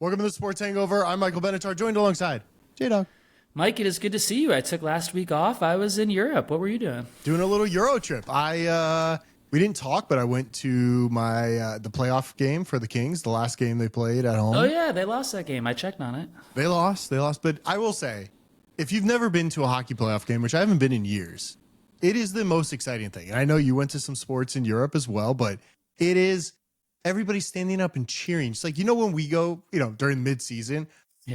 Welcome to the Sports Hangover. I'm Michael Benatar, joined alongside J-Dog. Mike, it is good to see you. I took last week off. I was in Europe. What were you doing? Doing a little Euro trip. We didn't talk, but I went to the playoff game for the Kings, the last game they played at home. Oh, yeah, they lost that game. I checked on it. They lost. But I will say, if you've never been to a hockey playoff game, which I haven't been in years, it is the most exciting thing. And I know you went to some sports in Europe as well, but it is everybody standing up and cheering. It's like, when we go, during mid-season,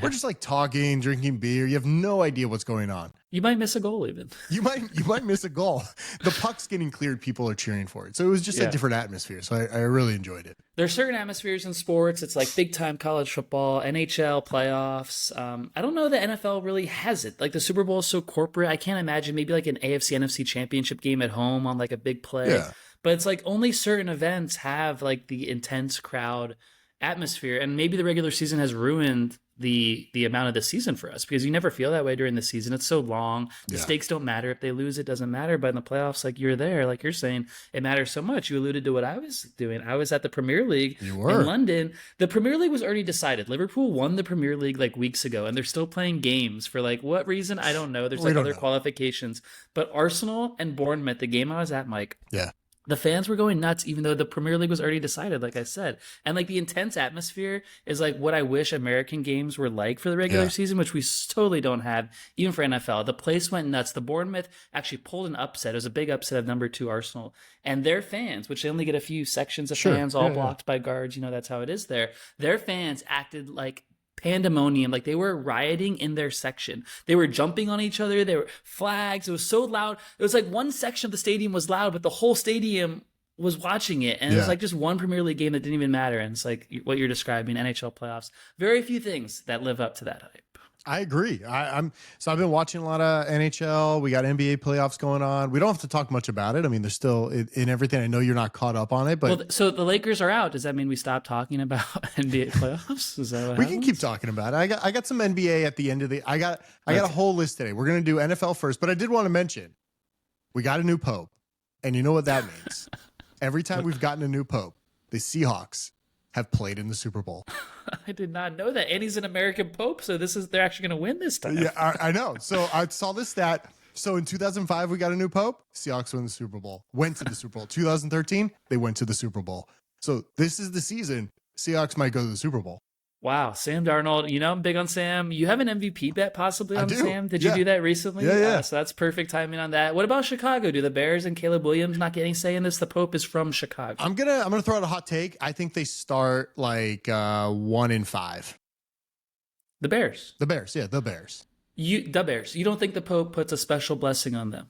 we're just like talking, drinking beer. You have no idea what's going on. You might miss a goal even. You might miss a goal. The puck's getting cleared. People are cheering for it. So it was just a different atmosphere. So I really enjoyed it. There's certain atmospheres in sports. It's like big time college football, NHL playoffs. I don't know that NFL really has it. Like the Super Bowl is so corporate. I can't imagine maybe like an AFC NFC championship game at home on like a big play. Yeah. But it's like only certain events have like the intense crowd atmosphere. And maybe the regular season has ruined the amount of the season for us because you never feel that way during the season. It's so long. The stakes don't matter. If they lose, it doesn't matter. But in the playoffs, like you're there, like you're saying, it matters so much. You alluded to what I was doing. I was at the Premier League in London. The Premier League was already decided. Liverpool won the Premier League like weeks ago, and they're still playing games for like what reason? I don't know. There's like other qualifications. But Arsenal and Bournemouth, the game I was at, Mike. Yeah. The fans were going nuts, even though the Premier League was already decided, like I said. And like the intense atmosphere is like what I wish American games were like for the regular season, which we totally don't have, even for NFL. The place went nuts. The Bournemouth actually pulled an upset. It was a big upset of number 2 Arsenal. And their fans, which they only get a few sections of fans all blocked by guards, that's how it is there. Their fans acted like pandemonium, like they were rioting in their section. They were jumping on each other. There were flags. It was so loud. It was like one section of the stadium was loud, but the whole stadium was watching it. And it was like just one Premier League game that didn't even matter. And it's like what you're describing, NHL playoffs. Very few things that live up to that hype. I agree. I've been watching a lot of NHL. We got NBA playoffs going on. We don't have to talk much about it. I mean, there's still in everything. I know you're not caught up on it, but so the Lakers are out. Does that mean we stop talking about NBA playoffs? Is that what we happens? can keep talking about it. I got some NBA at the end of I got a whole list today. We're gonna do NFL first, but I did want to mention we got a new pope, and you know what that means. Every time we've gotten a new pope, the Seahawks have played in the Super Bowl. I did not know that. And he's an American pope, so they're actually going to win this time. Yeah, I know. So I saw this stat. So in 2005, we got a new pope. Seahawks won the Super Bowl. Went to the Super Bowl. 2013, they went to the Super Bowl. So this is the season. Seahawks might go to the Super Bowl. Wow, Sam Darnold. I'm big on Sam. You have an MVP bet possibly on Sam. Did you do that recently? Yeah. So that's perfect timing on that. What about Chicago? Do the Bears and Caleb Williams not get any say in this? The Pope is from Chicago. I'm gonna throw out a hot take. I think they start like 1-5. The Bears. The Bears. Yeah, the Bears. The Bears. You don't think the Pope puts a special blessing on them?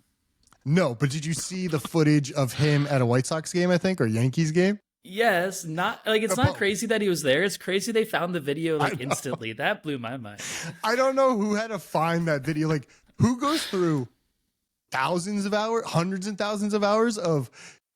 No, but did you see the footage of him at a White Sox game, I think, or Yankees game? Yes, it's not crazy that he was there. It's crazy they found the video like instantly. That blew my mind. I don't know who had to find that video. Like, who goes through thousands of hours, hundreds and thousands of hours of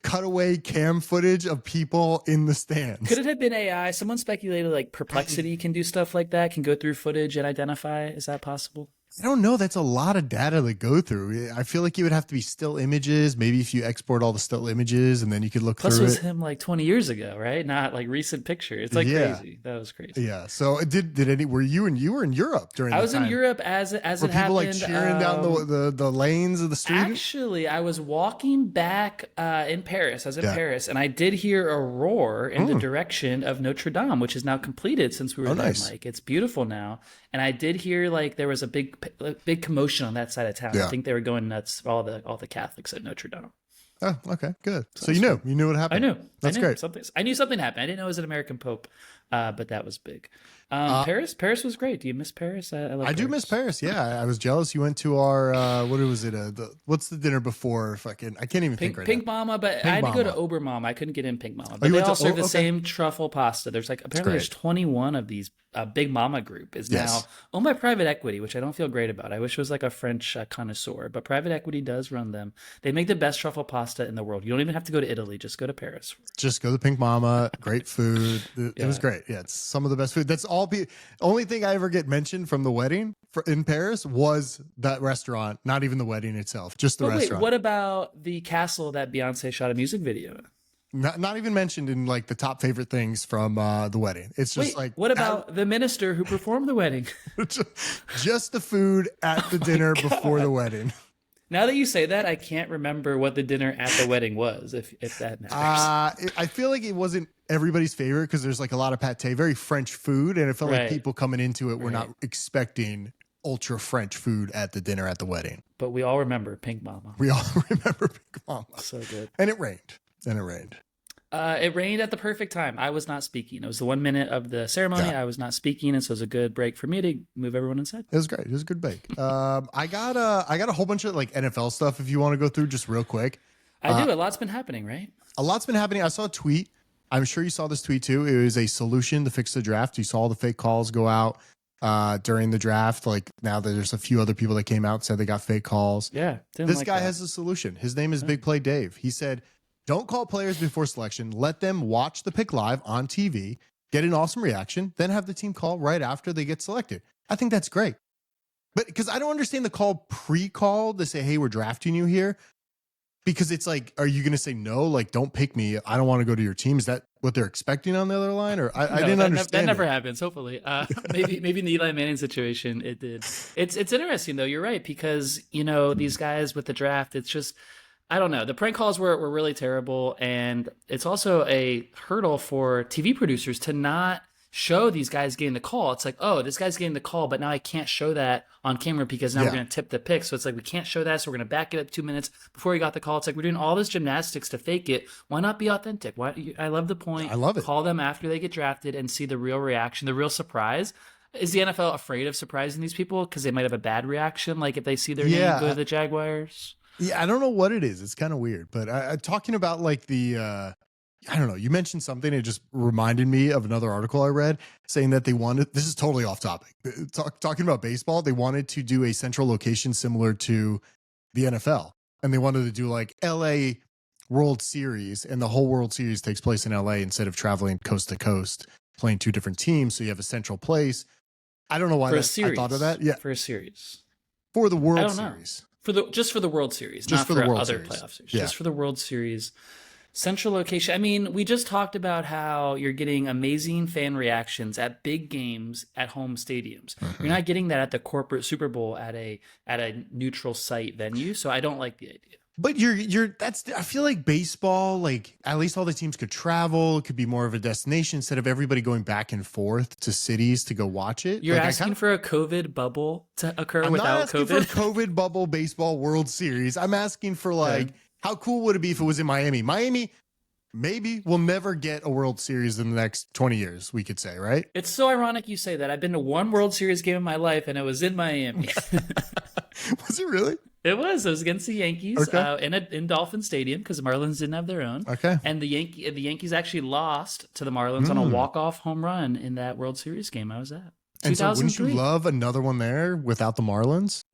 cutaway cam footage of people in the stands? Could it have been AI? Someone speculated like Perplexity can do stuff like that, can go through footage and identify. Is that possible? I don't know. That's a lot of data to go through. I feel like it would have to be still images. Maybe if you export all the still images and then you could look through it. Plus, it was him like 20 years ago, right? Not like recent picture. It's like crazy. That was crazy. Yeah. So were you in Europe during that time? I was in Europe as it happened. Were people like cheering down the lanes of the street? Actually, I was walking back in Paris. I was in Paris, and I did hear a roar in the direction of Notre Dame, which is now completed since we were there, nice. Mike. It's beautiful now. And I did hear like there was a big commotion on that side of town. I think they were going nuts, all the Catholics at Notre Dame. Oh, okay, good. So you knew what happened. I knew. That's great. I knew something happened. I didn't know it was an American Pope, but that was big. Paris was great. Do you miss Paris? I do miss Paris. Yeah, I was jealous. You went to our what was it? What's the dinner before? I can't even think right Pink now. Mama, but I had to go to Obermama. I couldn't get in Pink Mama. But you they went all to- serve the okay. same truffle pasta. There's there's 21 of these. Big Mama Group is now owned by private equity, which I don't feel great about. I wish it was like a French connoisseur, but private equity does run them. They make the best truffle pasta in the world. You don't even have to go to Italy. Just go to Paris. Just go to Pink Mama. Great food. It was great. Yeah, it's some of the best food. That's all. Only thing I ever get mentioned from the wedding in Paris was that restaurant. Not even the wedding itself, just the restaurant. Wait, what about the castle that Beyonce shot a music video in? Not even mentioned in like the top favorite things from the wedding. It's just like, what about the minister who performed the wedding? just the food at the dinner before the wedding. Now that you say that, I can't remember what the dinner at the wedding was, if that matters. I feel like it wasn't everybody's favorite because there's like a lot of pate, very French food, and it felt like people coming into it were not expecting ultra French food at the dinner at the wedding. But we all remember Pink Mama. We all remember Pink Mama. So good. And it rained. It rained at the perfect time. I was not speaking. It was the 1 minute of the ceremony. Yeah. I was not speaking, and so it was a good break for me to move everyone inside. It was great. It was a good break. I got a whole bunch of like NFL stuff if you want to go through just real quick. I do. A lot's been happening, right? A lot's been happening. I saw a tweet. I'm sure you saw this tweet too. It was a solution to fix the draft. You saw the fake calls go out during the draft. Like now there's a few other people that came out and said they got fake calls. Yeah. This guy has a solution. His name is Big Play Dave. He said, don't call players before selection. Let them watch the pick live on TV, get an awesome reaction, then have the team call right after they get selected. I think that's great. But because I don't understand the call pre-call to say, hey, we're drafting you here. Because it's like, are you going to say no? Like, don't pick me. I don't want to go to your team. Is that what they're expecting on the other line? Or I didn't understand. That never happens. Hopefully, maybe in the Eli Manning situation, it did. It's interesting though. You're right, because these guys with the draft, it's just, I don't know. The prank calls were really terrible, and it's also a hurdle for TV producers to not show these guys getting the call. It's like, oh, this guy's getting the call, but now I can't show that on camera because now we're going to tip the pick. So it's like, we can't show that. So we're going to back it up 2 minutes before he got the call. It's like, we're doing all this gymnastics to fake it. Why not be authentic? I love the point. I love it. Call them after they get drafted and see the real reaction, the real surprise. Is the NFL afraid of surprising these people because they might have a bad reaction? Like if they see their name go to the Jaguars? Yeah, I don't know what it is. It's kind of weird. But talking about like the I don't know. You mentioned something. It just reminded me of another article I read saying that they wanted, this is totally off topic, talking about baseball. They wanted to do a central location similar to the NFL. And they wanted to do like LA World Series, and the whole World Series takes place in LA instead of traveling coast to coast, playing two different teams. So you have a central place. I don't know why I thought of that. Yeah. For a series. For the World Series. Just for the World Series, just not for the other playoff series. Yeah. Just for the World Series. Central location. I mean, we just talked about how you're getting amazing fan reactions at big games at home stadiums. Mm-hmm. You're not getting that at the corporate Super Bowl at a neutral site venue. So I don't like the idea. But I feel like baseball, like at least all the teams could travel. It could be more of a destination instead of everybody going back and forth to cities to go watch it. You're asking for a COVID bubble to occur I'm without not asking COVID? for a COVID bubble baseball World Series. I'm asking for like, how cool would it be if it was in Miami? Miami maybe will never get a World Series in the next 20 years, we could say, right? It's so ironic you say that. I've been to one World Series game in my life, and it was in Miami. Was it really? It was. It was against the Yankees in Dolphin Stadium because the Marlins didn't have their own. Okay. And the Yankees actually lost to the Marlins on a walk-off home run in that World Series game I was at. And so wouldn't you love another one there without the Marlins?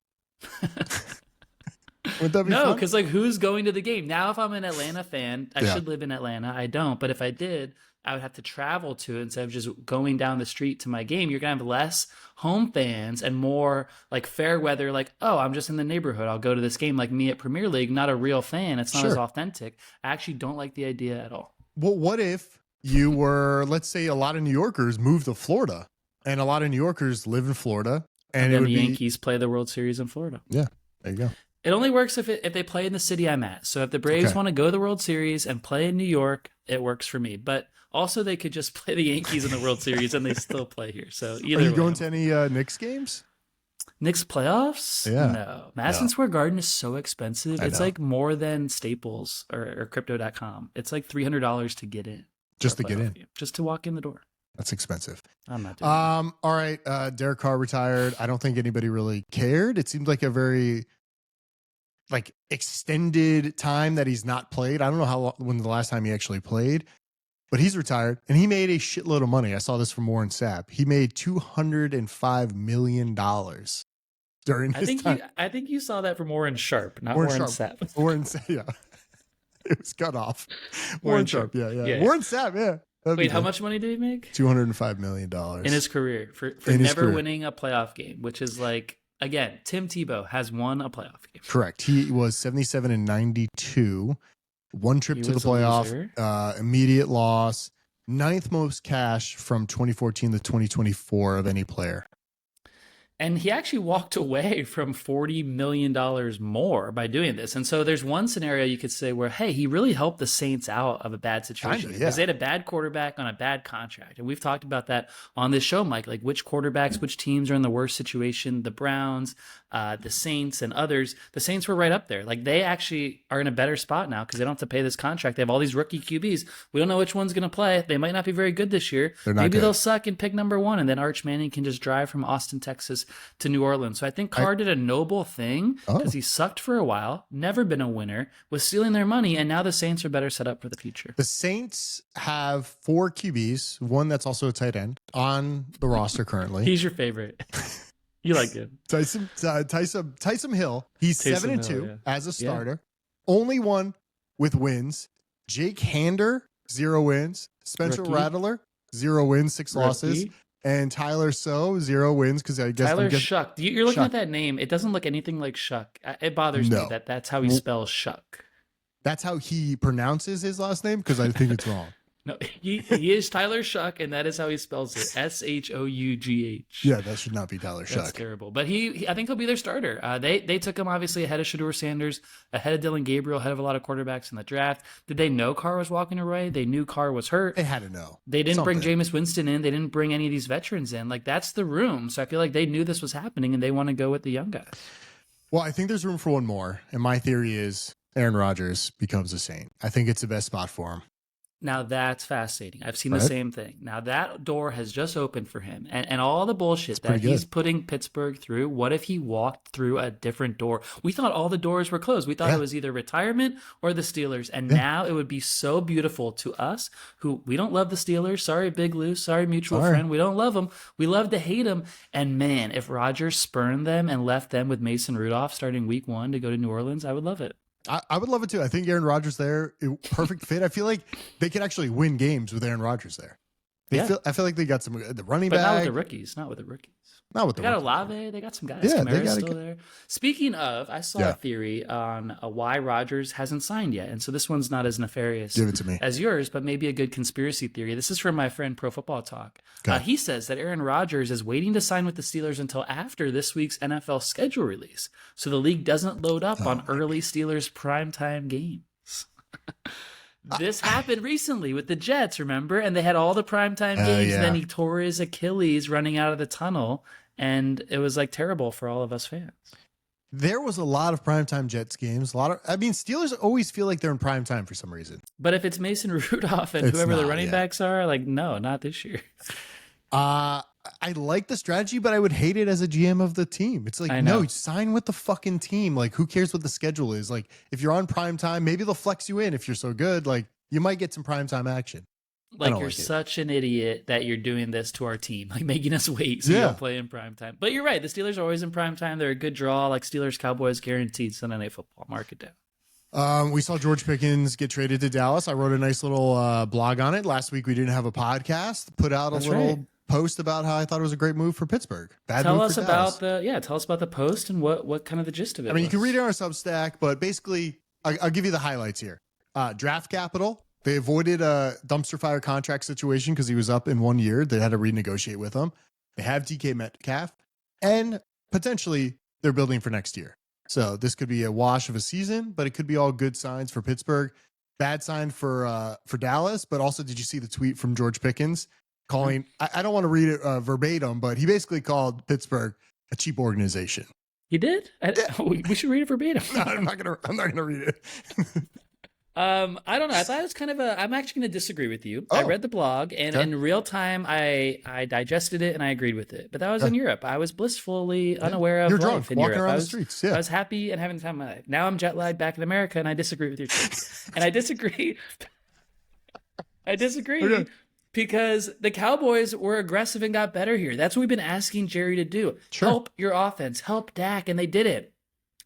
Would that be no, fun? because like who's going to the game? Now if I'm an Atlanta fan, I should live in Atlanta. I don't. But if I did, I would have to travel to it instead of just going down the street to my game. You're going to have less home fans and more like fair weather. Like, oh, I'm just in the neighborhood. I'll go to this game like me at Premier League. Not a real fan. It's not as authentic. I actually don't like the idea at all. Well, what if you were, let's say a lot of New Yorkers moved to Florida and a lot of New Yorkers live in Florida. And then the Yankees play the World Series in Florida. Yeah, there you go. It only works if they play in the city I'm at. So if the Braves want to go to the World Series and play in New York, it works for me. But also they could just play the Yankees in the World Series and they still play here. So either way. Are you going to any Knicks games? Knicks playoffs? Yeah. No. Madison Square Garden is so expensive. It's like more than Staples or Crypto.com. It's like $300 to get in. Just to get in. Just to walk in the door. That's expensive. I'm not doing that. All right. Derek Carr retired. I don't think anybody really cared. It seemed like a very extended time that he's not played. I don't know how long, when the last time he actually played, but he's retired and he made a shitload of money. I saw this from Warren Sapp. He made $205 million during his time. I think you saw that from Warren Sharp, not Warren Sapp. Warren Sapp, yeah. It was cut off. Warren Sharp, yeah. Warren Sapp, yeah. Wait, how much money did he make? $205 million. In his career for never winning a playoff game, which is like, again, Tim Tebow has won a playoff game. Correct. He was 77 and 92. One trip He to the was a loser. playoff, immediate loss, ninth most cash from 2014 to 2024 of any player. And he actually walked away from $40 million more by doing this. And so there's one scenario you could say where, hey, he really helped the Saints out of a bad situation. Kinda, Because yeah. they had a bad quarterback on a bad contract. And we've talked about that on this show, Mike, like which quarterbacks, which teams are in the worst situation, the Browns, the Saints, and others. The Saints were right up there. Like they actually are in a better spot now because they don't have to pay this contract. They have all these rookie QBs. We don't know which one's going to play. They might not be very good this year. Maybe good. they'll suck and pick number one. And then Arch Manning can just drive from Austin, Texas to New Orleans. So I think Carr did a noble thing because he sucked for a while, never been a winner, was stealing their money, and now the Saints are better set up for the future. The Saints have 4 QBs, one that's also a tight end on the roster currently. He's your favorite. You like him. Taysom Hill. He's Taysom 7-2 Hill, as a starter. Only one with wins. Jake Hander, 0 wins. Spencer Rookie. Rattler, 0 wins, 6 losses. Rookie. And Tyler So, 0 wins because I guess Tyler Shuck. You're looking Shuck. at that name. It doesn't look anything like Shuck. It bothers me that that's how he spells Shuck. That's how he pronounces his last name because I think it's wrong. No, he is Tyler Shuck, and that is how he spells it. Shough. Yeah, that should not be Tyler Shuck. That's terrible. But I think he'll be their starter. They took him obviously ahead of Shedeur Sanders, ahead of Dylan Gabriel, ahead of a lot of quarterbacks in the draft. Did they know Carr was walking away? They knew Carr was hurt. They had to know. They didn't bring something. Jameis Winston in. They didn't bring any of these veterans in. Like that's the room. So I feel like they knew this was happening, and they want to go with the young guys. Well, I think there's room for one more, and my theory is Aaron Rodgers becomes a Saint. I think it's the best spot for him. Now that's fascinating. I've seen the same thing. Now that door has just opened for him, and all the bullshit that he's putting Pittsburgh through. What if he walked through a different door? We thought all the doors were closed. We thought it was either retirement or the Steelers, and now it would be so beautiful to us who we don't love the Steelers. Sorry, Big Lou. Sorry, mutual friend. We don't love them. We love to hate them. And man, if Rodgers spurned them and left them with Mason Rudolph starting week 1 to go to New Orleans, I would love it. I would love it too. I think Aaron Rodgers there, perfect fit. I feel like they could actually win games with Aaron Rodgers there. I feel like they got some the running back. But not with the rookies. Not with the rookies. Not with the They got rookies. Olave. They got some guys. Yeah, Kamara's still there. Speaking of, I saw Yeah. a theory on why Rodgers hasn't signed yet. And so this one's not as nefarious Give it to me. as yours, but maybe a good conspiracy theory. This is from my friend Pro Football Talk. Okay. He says that Aaron Rodgers is waiting to sign with the Steelers until after this week's NFL schedule release. So the league doesn't load up on early Steelers primetime games. This happened recently with the Jets, remember? And they had all the primetime games, and then he tore his Achilles running out of the tunnel, and it was like terrible for all of us fans. There was a lot of primetime Jets games. Steelers always feel like they're in primetime for some reason. But if it's Mason Rudolph and It's whoever the not, running backs are, like, no, not this year. I like the strategy, but I would hate it as a GM of the team. It's like, no, sign with the fucking team. Like, who cares what the schedule is? Like, if you're on primetime, maybe they'll flex you in if you're so good. Like, you might get some primetime action. Like, you're such an idiot that you're doing this to our team, like making us wait so you don't play in primetime. But you're right. The Steelers are always in primetime. They're a good draw, like Steelers, Cowboys, guaranteed Sunday Night Football. Mark it down. We saw George Pickens get traded to Dallas. I wrote a nice little blog on it. Last week we didn't have a podcast. Put out a little post about how I thought it was a great move for Pittsburgh. Tell us about the post and what kind of the gist of it. I mean, you can read it on our Substack, but basically, I'll give you the highlights here. Draft capital. They avoided a dumpster fire contract situation because he was up in 1 year. They had to renegotiate with him. They have DK Metcalf, and potentially they're building for next year. So this could be a wash of a season, but it could be all good signs for Pittsburgh. Bad sign for Dallas. But also, did you see the tweet from George Pickens calling? I don't want to read it verbatim, but he basically called Pittsburgh a cheap organization. He did? We should read it verbatim. No, I'm not gonna read it. I don't know. I thought it was kind of I'm actually going to disagree with you. I read the blog, and in real time, I digested it and I agreed with it. But that was in Europe. I was blissfully unaware of You're life drunk, in walking Europe. around the streets. Yeah. I was happy and having the time of my life. Now I'm jet lagged back in America, and I disagree with your take. And I disagree. Okay. Because the Cowboys were aggressive and got better here. That's what we've been asking Jerry to do. Sure. Help your offense. Help Dak, and they did it.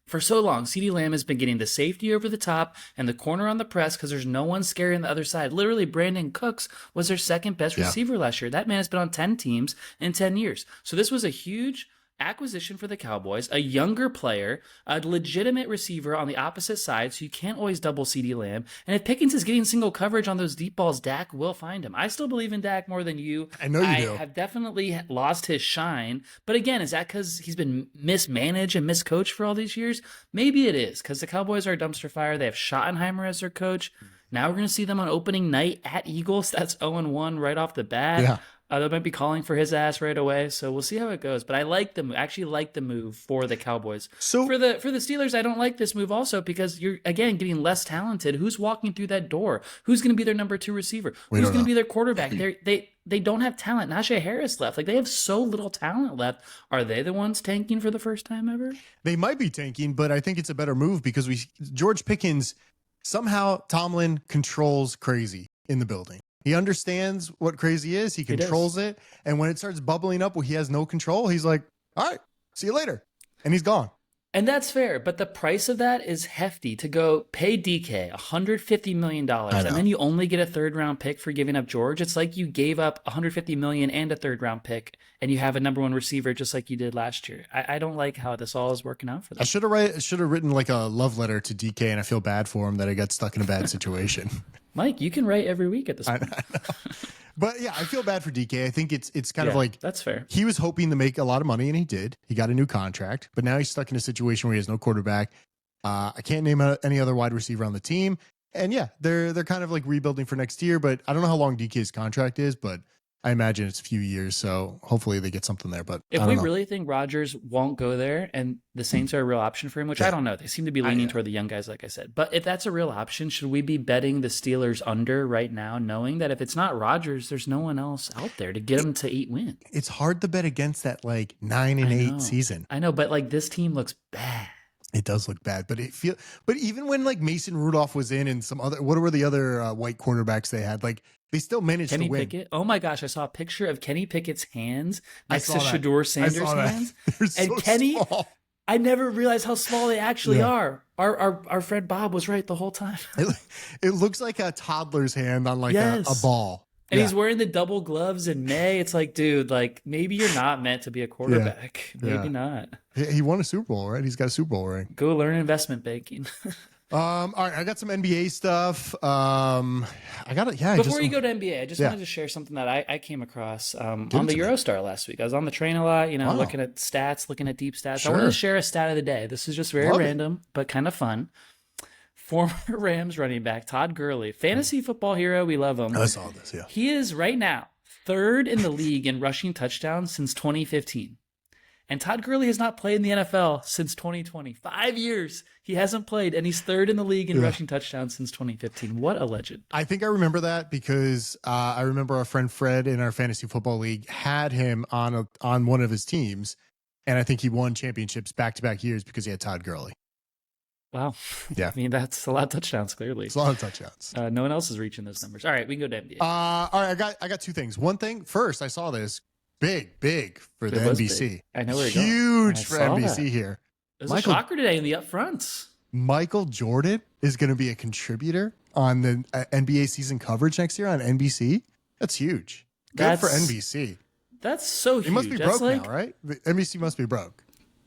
For so long, CeeDee Lamb has been getting the safety over the top and the corner on the press because there's no one scary on the other side. Literally, Brandon Cooks was their second best receiver last year. That man has been on 10 teams in 10 years. So this was a huge acquisition for the Cowboys, a younger player, a legitimate receiver on the opposite side, so you can't always double CeeDee Lamb. And if Pickens is getting single coverage on those deep balls, Dak will find him. I still believe in Dak more than you. I know you do. I have definitely lost his shine. But again, is that because he's been mismanaged and miscoached for all these years? Maybe it is, because the Cowboys are a dumpster fire. They have Schottenheimer as their coach. Now we're going to see them on opening night at Eagles. That's 0-1 right off the bat. Yeah. They might be calling for his ass right away, so we'll see how it goes. But I like the move. Actually, like the move for the Cowboys. So for the Steelers, I don't like this move also because you're again getting less talented. Who's walking through that door? Who's going to be their number 2 receiver? Who's going to be their quarterback? They don't have talent. Najee Harris left. Like they have so little talent left. Are they the ones tanking for the first time ever? They might be tanking, but I think it's a better move because George Pickens somehow Tomlin controls crazy in the building. He understands what crazy is. He controls it. And when it starts bubbling up where he has no control, he's like, all right, see you later. And he's gone. And that's fair. But the price of that is hefty to go pay DK $150 million. And then you only get a 3rd-round pick for giving up George. It's like you gave up $150 million and a 3rd-round pick, and you have a number 1 receiver just like you did last year. I don't like how this all is working out for them. I should have written like a love letter to DK, and I feel bad for him that I got stuck in a bad situation. Mike, you can write every week at this point. But yeah, I feel bad for DK. I think it's kind of like that's fair. He was hoping to make a lot of money, and he did. He got a new contract, but now he's stuck in a situation where he has no quarterback. I can't name any other wide receiver on the team. And yeah, they're kind of like rebuilding for next year, but I don't know how long DK's contract is, but I imagine it's a few years, so hopefully they get something there. But if we really think Rodgers won't go there and the Saints are a real option for him, which I don't know. They seem to be leaning toward the young guys, like I said. But if that's a real option, should we be betting the Steelers under right now, knowing that if it's not Rodgers, there's no one else out there to get them to 8 wins? It's hard to bet against that like 9-8 season. I know, but like this team looks bad. It does look bad, but but even when like Mason Rudolph was in and some other, what were the other white quarterbacks they had? Like they still managed to win. Kenny Pickett. Oh my gosh, I saw a picture of Kenny Pickett's hands next to Shedeur Sanders' hands. They're so Kenny, small. I never realized how small they actually are. Our friend Bob was right the whole time. It looks like a toddler's hand on like a ball. And he's wearing the double gloves in May. It's like, dude, like maybe you're not meant to be a quarterback. Maybe not. He won a Super Bowl, right? He's got a Super Bowl ring. Go learn investment banking. All right, I got some NBA stuff. I got it. Yeah. Before you go to NBA, I just wanted to share something that I came across on the Eurostar last week. I was on the train a lot, looking at stats, looking at deep stats. Sure. I wanted to share a stat of the day. This is just very random, but kind of fun. Former Rams running back Todd Gurley, fantasy football hero. We love him. I saw this. Yeah. He is right now 3rd in the league in rushing touchdowns since 2015. And Todd Gurley has not played in the NFL since 2020. 5 years he hasn't played, and he's 3rd in the league in rushing touchdowns since 2015. What a legend. I think I remember that because I remember our friend Fred in our fantasy football league had him on one of his teams, and I think he won championships back-to-back years because he had Todd Gurley. Wow. Yeah. I mean, that's a lot of touchdowns, clearly. It's a lot of touchdowns. No one else is reaching those numbers. All right, we can go to NBA. All right, I got 2 things. One thing, first, I saw this. Big for the NBC. Big. I know where you're Huge for NBC here. There's a shocker today in the upfronts. Michael Jordan is going to be a contributor on the NBA season coverage next year on NBC. That's huge. Good for NBC. That's so huge. It must be broke now, right? The NBC must be broke.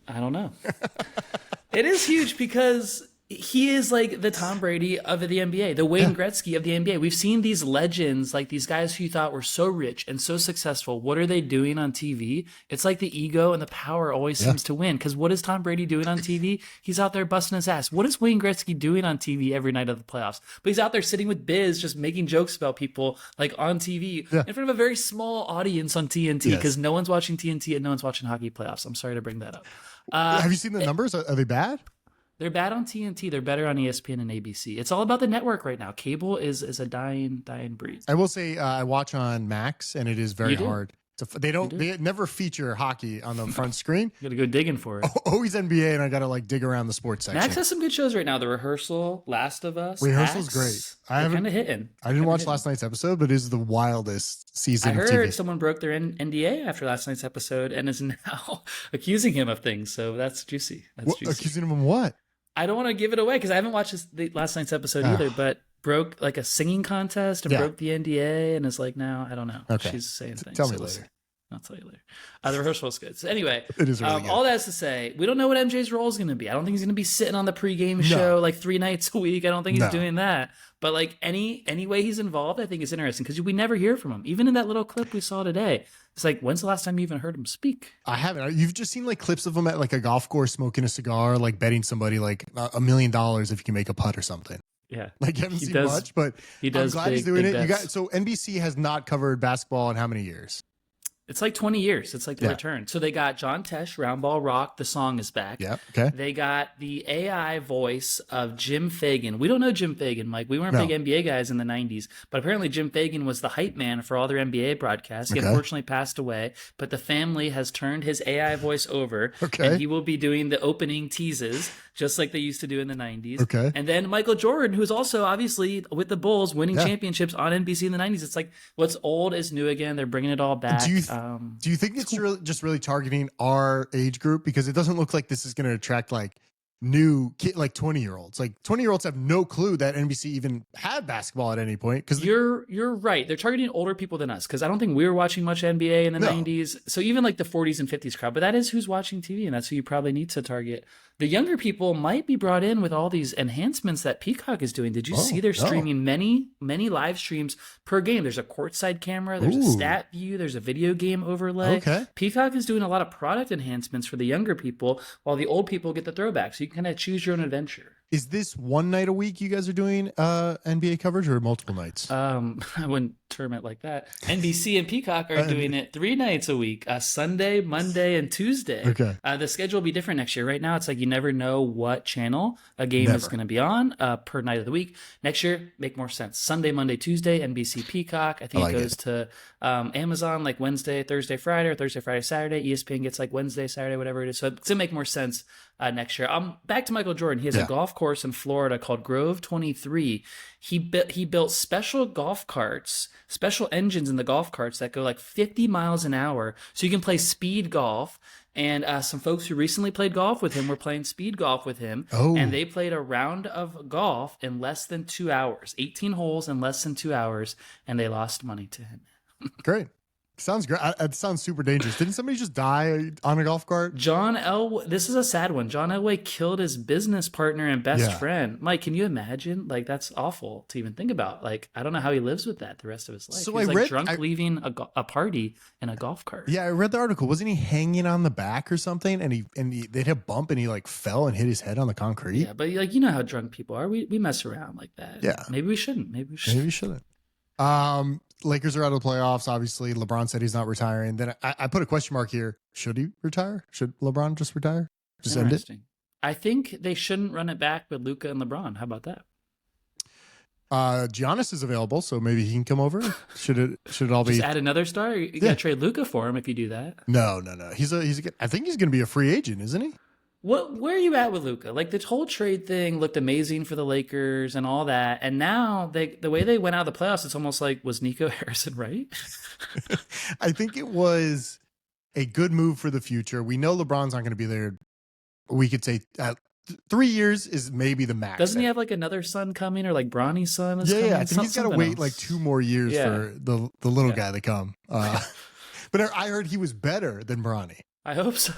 I don't know. It is huge because he is like the Tom Brady of the NBA, the Wayne Gretzky of the NBA. We've seen these legends, like these guys who you thought were so rich and so successful. What are they doing on TV? It's like the ego and the power always seems to win. Because what is Tom Brady doing on TV? He's out there busting his ass. What is Wayne Gretzky doing on TV every night of the playoffs? But he's out there sitting with Biz, just making jokes about people like on TV in front of a very small audience on TNT because no one's watching TNT and no one's watching hockey playoffs. I'm sorry to bring that up. Have you seen the numbers? Are they bad? They're bad on TNT. They're better on ESPN and ABC. It's all about the network right now. Cable is a dying breed. I will say I watch on Max, and it is very hard. They never feature hockey on the front screen. You got to go digging for it. Always NBA, and I got to like dig around the sports section. Max has some good shows right now. The Rehearsal, Last of Us. Rehearsal's great. They're kind of hitting. I didn't watch last night's episode, but it is the wildest season of TV. I heard someone broke their NDA after last night's episode and is now accusing him of things. So that's juicy. Accusing him of what? I don't want to give it away because I haven't watched last night's episode either, but broke like a singing contest and broke the NDA and is like, now I don't know. Okay. She's saying things. Tell me later. I'll tell you later. The rehearsal was good. So anyway, It is really good. all that's to say, we don't know what MJ's role is going to be. I don't think he's going to be sitting on the pregame show like 3 nights a week. I don't think he's doing that. But like any way he's involved, I think is interesting because we never hear from him. Even in that little clip we saw today, it's like, when's the last time you even heard him speak? I haven't. You've just seen like clips of him at like a golf course smoking a cigar, like betting somebody like $1 million if you can make a putt or something. Yeah, like haven't seen much, but he does. I'm glad he's doing it. So NBC has not covered basketball in how many years? It's like 20 years. It's like the return. So they got John Tesh, Round Ball Rock. The song is back. Yeah. Okay. They got the AI voice of Jim Fagan. We don't know Jim Fagan, Mike. We weren't big NBA guys in the 90s, but apparently Jim Fagan was the hype man for all their NBA broadcasts. He unfortunately passed away, but the family has turned his AI voice over, and he will be doing the opening teases just like they used to do in the 90s. Okay. And then Michael Jordan, who's also obviously with the Bulls winning championships on NBC in the 90s. It's like what's old is new again. They're bringing it all back. Do you think it's just really targeting our age group? Because it doesn't look like this is going to attract like new like 20-year-olds. Like 20-year-olds have no clue that NBC even had basketball at any point. Because you're right. They're targeting older people than us. Because I don't think we were watching much NBA in the 90s. So even like the 40s and 50s crowd. But that is who's watching TV, and that's who you probably need to target. The younger people might be brought in with all these enhancements that Peacock is doing. Did you see they're streaming many live streams per game? There's a courtside camera. There's a stat view. There's a video game overlay. Okay. Peacock is doing a lot of product enhancements for the younger people while the old people get the throwback. So you can kind of choose your own adventure. Is this one night a week you guys are doing NBA coverage or multiple nights? I wouldn't term it like that. NBC and Peacock are doing it 3 nights a week, Sunday, Monday, and Tuesday. Okay. The schedule will be different next year. Right now, it's like you never know what channel a game is going to be on per night of the week. Next year, make more sense. Sunday, Monday, Tuesday, NBC, Peacock. I think it goes to Amazon like Wednesday, Thursday, Friday, or Thursday, Friday, Saturday. ESPN gets like Wednesday, Saturday, whatever it is. So it's going to make more sense next year. Back to Michael Jordan. He has a golf course in Florida called Grove 23. He built special golf carts, special engines in the golf carts that go like 50 miles an hour, so you can play speed golf. And some folks who recently played golf with him were playing speed golf with him, and they played a round of golf in less than 2 hours, 18 holes in less than 2 hours, and they lost money to him. Great. Sounds great. It sounds super dangerous. Didn't somebody just die on a golf cart? John Elway. This is a sad one. John Elway killed his business partner and best friend. Mike, can you imagine? Like, that's awful to even think about. Like, I don't know how he lives with that the rest of his life. So He's like drunk leaving a party in a golf cart. Yeah, I read the article. Wasn't he hanging on the back or something? And they'd have a bump and he like fell and hit his head on the concrete. Yeah, but like you know how drunk people are. We mess around like that. Yeah. Maybe we shouldn't. Maybe we shouldn't. Lakers are out of the playoffs. Obviously, LeBron said he's not retiring. Then I put a question mark here. Should he retire? Should LeBron just retire? Just end it? I think they shouldn't run it back with Luka and LeBron. How about that? Giannis is available, so maybe he can come over. Should it all be? Just add another star. You got to trade Luka for him if you do that. No. He's I think he's going to be a free agent, isn't he? Where are you at with Luka? Like the whole trade thing looked amazing for the Lakers and all that, and now the way they went out of the playoffs, it's almost like, was Nico Harrison right? I think it was a good move for the future. We know LeBron's not going to be there. We could say 3 years is maybe the max. Doesn't he have like another son coming or like Bronny's son? Yeah. I think he's got to wait like 2 more years for the little guy to come. But I heard he was better than Bronny. I hope so.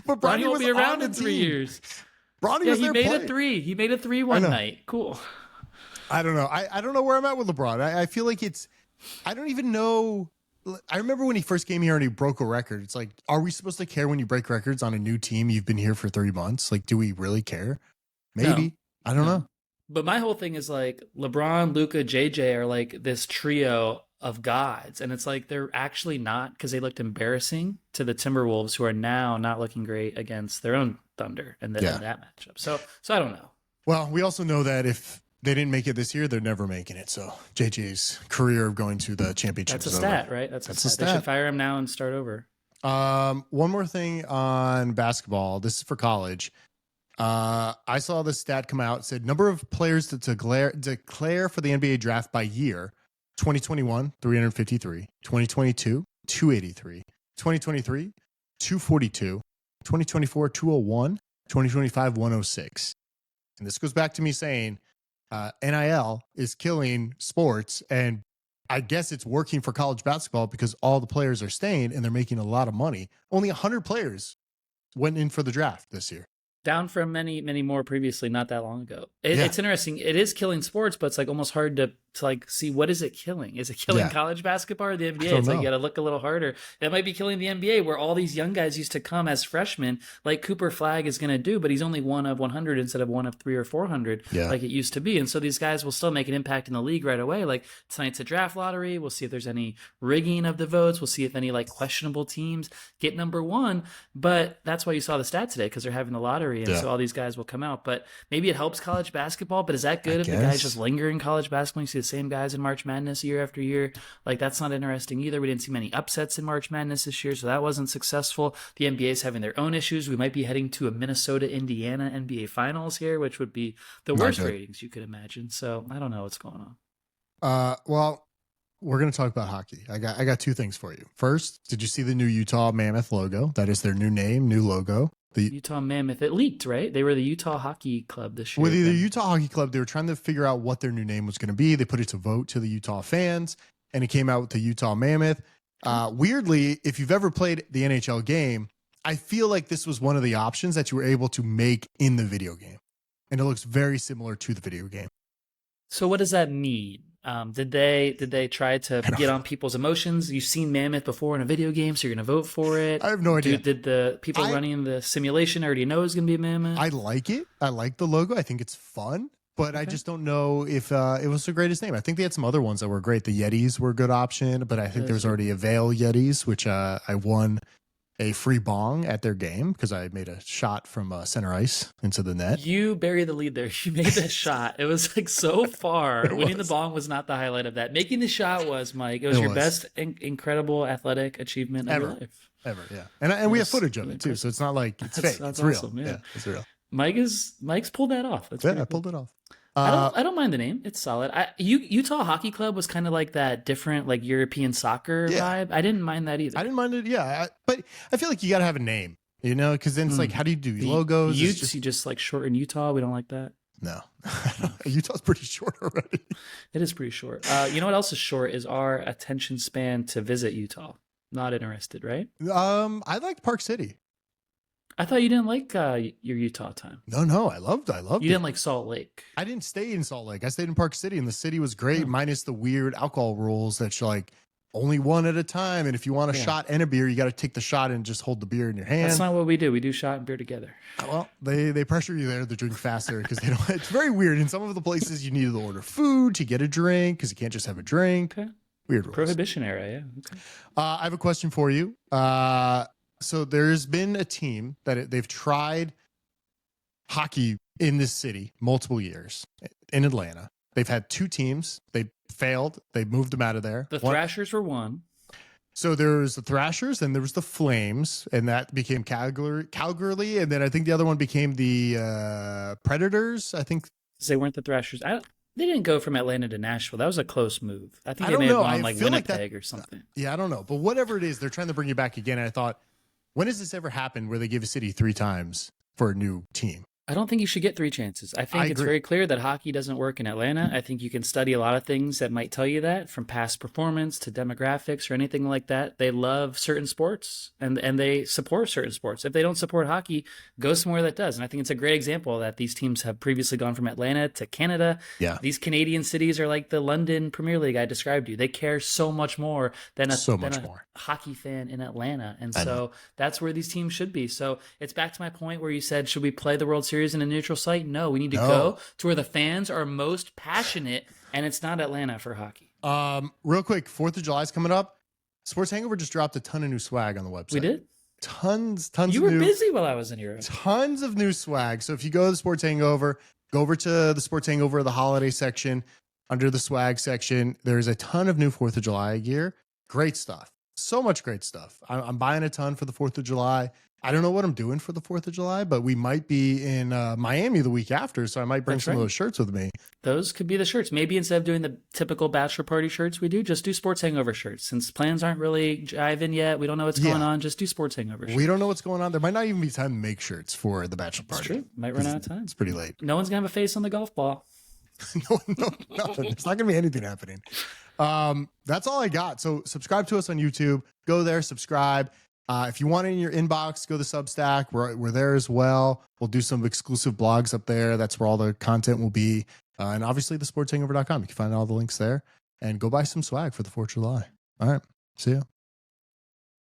But Bronny will be around in 3 years. Bronny was there he made a 3. He made a 3 one night. Cool. I don't know. I don't know where I'm at with LeBron. I feel like I don't even know. I remember when he first came here and he broke a record. It's like, are we supposed to care when you break records on a new team? You've been here for 3 months. Like, do we really care? Maybe. No. I don't know. But my whole thing is like LeBron, Luka, JJ are like this trio of gods, and it's like they're actually not, because they looked embarrassing to the Timberwolves, who are now not looking great against their own Thunder in that matchup. So I don't know. Well, we also know that if they didn't make it this year, they're never making it. So JJ's career of going to the championship. That's a stat, right? That's a stat. They should fire him now and start over. One more thing on basketball. This is for college. I saw this stat come out. It said number of players to declare for the NBA draft by year. 2021, 353. 2022, 283. 2023, 242. 2024, 201. 2025, 106. And this goes back to me saying NIL is killing sports, and I guess it's working for college basketball because all the players are staying and they're making a lot of money. Only 100 players went in for the draft this year. Down from many, many more previously, not that long ago. It's interesting. It is killing sports, but it's like almost hard to like see what is it killing? Is it killing college basketball or the NBA? It's like you got to look a little harder. That might be killing the NBA, where all these young guys used to come as freshmen, like Cooper Flagg is going to do, but he's only one of 100 instead of one of 300 or 400, like it used to be. And so these guys will still make an impact in the league right away. Like tonight's a draft lottery. We'll see if there's any rigging of the votes. We'll see if any like questionable teams get number one. But that's why you saw the stat today, because they're having the lottery, and so all these guys will come out. But maybe it helps college basketball. But is that good if the guys just linger in college basketball? You see the same guys in March Madness year after year. Like, that's not interesting either. We didn't see many upsets in March Madness this year, so that wasn't successful. The NBA is having their own issues. We might be heading to a Minnesota-Indiana NBA Finals here, which would be the worst ratings you could imagine. So I don't know what's going on. Well, we're going to talk about hockey. I got two things for you. First, did you see the new Utah Mammoth logo? That is their new name, new logo. The Utah Mammoth. It leaked, right? They were the Utah Hockey Club this year. With the Utah Hockey Club, they were trying to figure out what their new name was going to be. They put it to vote to the Utah fans, and it came out with the Utah Mammoth. Weirdly, if you've ever played the NHL game, I feel like this was one of the options that you were able to make in the video game. And it looks very similar to the video game. So what does that mean? Did they try to get on people's emotions? You've seen Mammoth before in a video game, so you're going to vote for it. I have no idea. Did the people running the simulation already know it's going to be a Mammoth? I like it. I like the logo. I think it's fun, but I just don't know if it was the greatest name. I think they had some other ones that were great. The Yetis were a good option, but I think there was already a Veil Yetis, which I won a free bong at their game because I made a shot from center ice into the net. You buried the lead there. You made that shot. It was like so far. Winning the bong was not the highlight of that. Making the shot was, Mike. It was your best incredible athletic achievement of your life. Ever, yeah. And we have footage of it too, so it's not like it's fake. It's awesome, real. Yeah, it's real. Mike's pulled that off. That's I pulled it off. I don't mind the name. It's solid. Utah Hockey Club was kind of like that different, like European soccer vibe. I didn't mind that either. I didn't mind it. Yeah, but I feel like you got to have a name, because then it's like, how do you do logos? You just like shorten Utah. We don't like that. No, Utah's pretty short already. It is pretty short. You know what else is short is our attention span to visit Utah. Not interested, right? I liked Park City. I thought you didn't like your Utah time. No, I loved it. You didn't like Salt Lake. I didn't stay in Salt Lake. I stayed in Park City, and the city was great, minus the weird alcohol rules that you're like only one at a time. And if you want a shot and a beer, you got to take the shot and just hold the beer in your hand. That's not what we do. We do shot and beer together. Well, they pressure you there to drink faster because they don't. It's very weird. In some of the places, you need to order food to get a drink because you can't just have a drink. Okay. Weird rules. Prohibition era, yeah. Okay. I have a question for you. So there's been a team that they've tried hockey in this city multiple years in Atlanta. They've had two teams. They failed. They moved them out of there. The Thrashers were one. So there was the Thrashers and there was the Flames, and that became Calgary. And then I think the other one became the Predators. I think they weren't the Thrashers. They didn't go from Atlanta to Nashville. That was a close move. I think they may have gone like Winnipeg or something. Yeah, I don't know. But whatever it is, they're trying to bring you back again. And I thought, when has this ever happened where they give a city 3 times for a new team? I don't think you should get 3 chances. I think it's very clear that hockey doesn't work in Atlanta. I think you can study a lot of things that might tell you that, from past performance to demographics or anything like that. They love certain sports and they support certain sports. If they don't support hockey, go somewhere that does. And I think it's a great example that these teams have previously gone from Atlanta to Canada. Yeah. These Canadian cities are like the London Premier League I described to you. They care so much more than a hockey fan in Atlanta. And so that's where these teams should be. So it's back to my point where you said, should we play the World Series in a neutral site? No, we need to go to where the fans are most passionate, and it's not Atlanta for hockey. Real quick, 4th of July is coming up. Sports Hangover just dropped a ton of new swag on the website. We did? Tons. You were busy while I was in here. Tons of new swag. So if you go to the Sports Hangover, go over to the Sports Hangover, the holiday section, under the swag section. There's a ton of new 4th of July gear. Great stuff. So much great stuff. I'm buying a ton for the 4th of July. I don't know what I'm doing for the 4th of July, but we might be in Miami the week after, so I might bring some of those shirts with me. Those could be the shirts. Maybe instead of doing the typical bachelor party shirts we do, just do Sports Hangover shirts. Since plans aren't really jiving yet, we don't know what's going on, just do Sports Hangover shirts. We don't know what's going on. There might not even be time to make shirts for the bachelor party. That's true. Might run out of time. It's pretty late. No one's going to have a face on the golf ball. No, nothing. It's not going to be anything happening. That's all I got. So subscribe to us on YouTube. Go there, subscribe. If you want it in your inbox, go to Substack. We're there as well. We'll do some exclusive blogs up there. That's where all the content will be. And obviously the sportshangover.com. You can find all the links there. And go buy some swag for the 4th of July. All right. See ya.